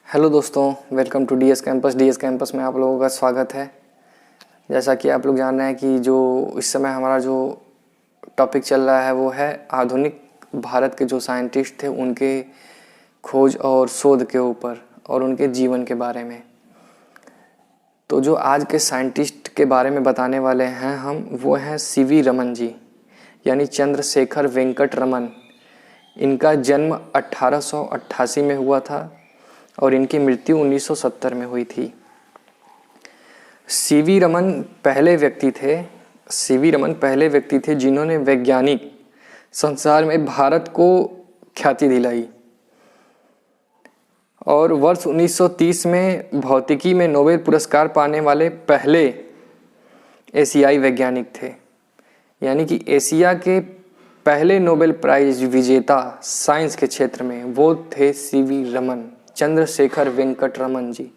Hello दोस्तों, welcome to DS campus. DS campus में आप लोगों का स्वागत है। जैसा कि आप लोग जान रहे हैं कि जो इस समय हमारा जो टॉपिक चल रहा है वो है आधुनिक भारत के जो साइंटिस्ट थे उनके खोज और शोध के ऊपर और उनके जीवन के बारे में। तो जो आज के साइंटिस्ट के बारे में बताने वाले हैं हम, वो हैं सीवी रमन जी, यानी चंद्रशेखर वेंकट रमन। इनका जन्म 1888 में हुआ था और इनकी मृत्यु 1970 में हुई थी। सीवी रमन पहले व्यक्ति थे जिन्होंने वैज्ञानिक संसार में भारत को ख्याति दिलाई और वर्ष 1930 में भौतिकी में नोबेल पुरस्कार पाने वाले पहले एशियाई वैज्ञानिक थे। यानी कि एशिया के पहले नोबेल प्राइज विजेता साइंस के क्षेत्र में वो थे सीवी रमन, चंद्रशेखर वेंकट रमन जी।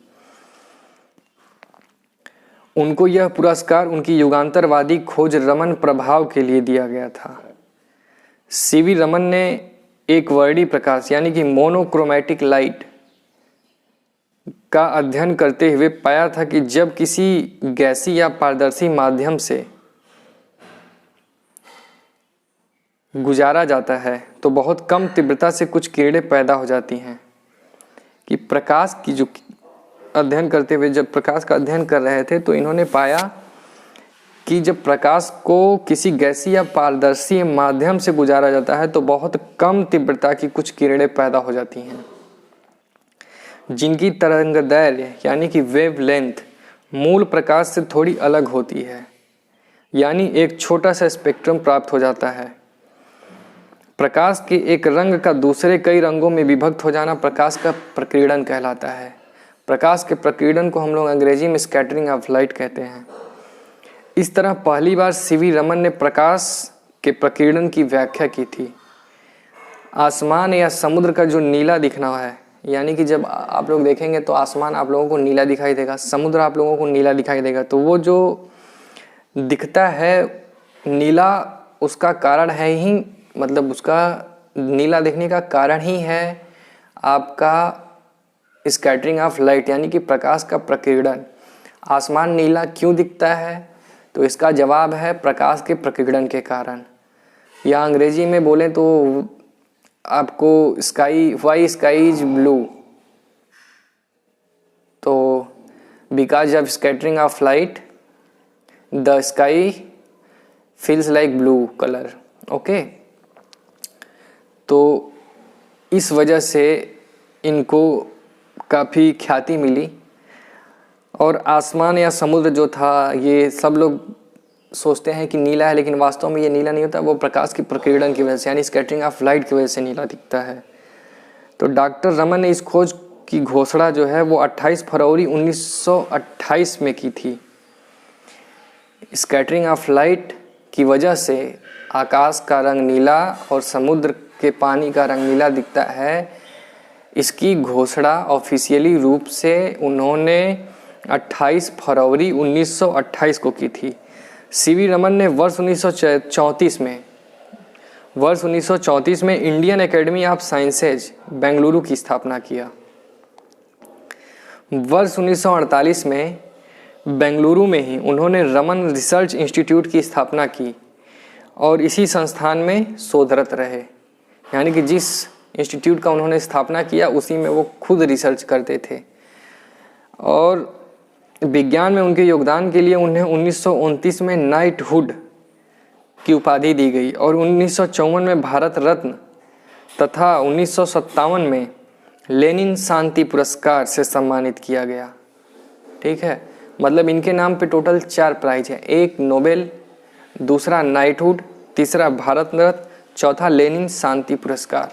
उनको यह पुरस्कार उनकी युगांतरवादी खोज रमन प्रभाव के लिए दिया गया था। सीवी रमन ने एक वर्णी प्रकाश यानी कि मोनोक्रोमैटिक लाइट का अध्ययन करते हुए पाया था कि जब किसी गैसीय या पारदर्शी माध्यम से गुजारा जाता है तो बहुत कम तीव्रता से कुछ किरणें पैदा हो जाती हैं। कि प्रकाश की जो अध्ययन करते हुए जब प्रकाश का अध्ययन कर रहे थे तो इन्होंने पाया कि जब प्रकाश को किसी गैसीय या पारदर्शी माध्यम से गुजारा जाता है तो बहुत कम तीव्रता की कुछ किरणें पैदा हो जाती हैं, जिनकी तरंगदैर्घ्य यानी कि वेवलेंथ मूल प्रकाश से थोड़ी अलग होती है। यानी एक छोटा सा स्पेक्ट्रम प्राप्त हो जाता है। प्रकाश के एक रंग का दूसरे कई रंगों में विभक्त हो जाना प्रकाश का प्रकीर्णन कहलाता है। प्रकाश के प्रकीर्णन को हम लोग अंग्रेजी में स्कैटरिंग ऑफ लाइट कहते हैं। इस तरह पहली बार सीवी रमन ने प्रकाश के प्रकीर्णन की व्याख्या की थी। आसमान या समुद्र का जो नीला दिखना है, यानी कि जब आप लोग देखेंगे तो आसमान आप लोगों को नीला दिखाई देगा, समुद्र आप लोगों को नीला दिखाई देगा, तो वो जो दिखता है नीला उसका कारण है ही, मतलब उसका नीला दिखने का कारण ही है आपका स्कैटरिंग ऑफ लाइट यानी कि प्रकाश का प्रकीर्णन। आसमान नीला क्यों दिखता है? तो इसका जवाब है प्रकाश के प्रकीर्णन के कारण। या अंग्रेजी में बोलें तो आपको वाई स्काई इज ब्लू, तो because of scattering of light the sky feels like blue colour. Okay, तो इस वजह से इनको काफ़ी ख्याति मिली। और आसमान या समुद्र जो था, ये सब लोग सोचते हैं कि नीला है, लेकिन वास्तव में ये नीला नहीं होता, वो प्रकाश की प्रकीर्णन की वजह से यानी स्कैटरिंग ऑफ लाइट की वजह से नीला दिखता है। तो डॉक्टर रमन ने इस खोज की घोषणा जो है वो 28 फरवरी 1928 में की थी। स्कैटरिंग ऑफ लाइट की वजह से आकाश का रंग नीला और समुद्र के पानी का रंग नीला दिखता है, इसकी घोषणा ऑफिशियली रूप से उन्होंने 28 फरवरी 1928 को की थी। सीवी रमन ने वर्ष 1934 में Indian academy of sciences Bengaluru की स्थापना किया। वर्ष 1948 में बेंगलुरु में ही उन्होंने रमन रिसर्च इंस्टीट्यूट की स्थापना की और इसी संस्थान में शोधरत रहे। यानी कि जिस इंस्टीट्यूट का उन्होंने स्थापना किया उसी में वो खुद रिसर्च करते थे। और विज्ञान में उनके योगदान के लिए उन्हें 1929 में नाइटहुड की उपाधि दी गई और 1954 में भारत रत्न तथा 1957 में लेनिन शांति पुरस्कार से सम्मानित किया गया। ठीक है, मतलब इनके नाम पे टोटल 4 प्राइज है, एक नोबेल, दूसरा नाइटहुड, तीसरा भारत रत्न, चौथा लेनिन शांति पुरस्कार।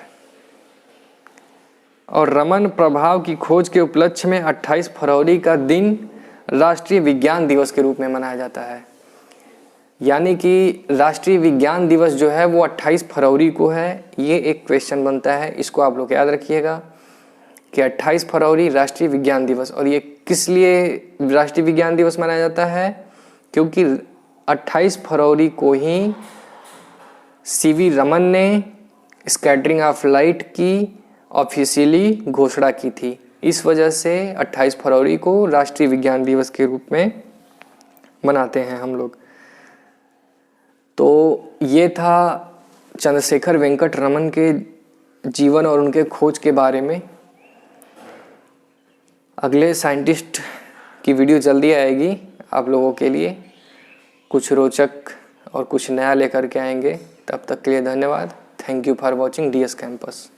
और रमन प्रभाव की खोज के उपलक्ष्य में 28 फरवरी का दिन राष्ट्रीय विज्ञान दिवस के रूप में मनाया जाता है। यानी कि राष्ट्रीय विज्ञान दिवस जो है वो 28 फरवरी को है। ये एक क्वेश्चन बनता है, इसको आप लोग याद रखिएगा कि 28 फरवरी राष्ट्रीय विज्ञान दिवस। और ये किस लिए राष्ट्रीय विज्ञान दिवस मनाया जाता है? क्योंकि 28 फरवरी को ही सीवी रमन ने स्कैटरिंग ऑफ लाइट की ऑफिशियली घोषणा की थी। इस वजह से 28 फरवरी को राष्ट्रीय विज्ञान दिवस के रूप में मनाते हैं हम लोग। तो ये था चंद्रशेखर वेंकट रमन के जीवन और उनके खोज के बारे में। अगले साइंटिस्ट की वीडियो जल्दी आएगी आप लोगों के लिए, कुछ रोचक और कुछ नया लेकर के आएंगे। तब तक के लिए धन्यवाद। Thank you for watching DS campus.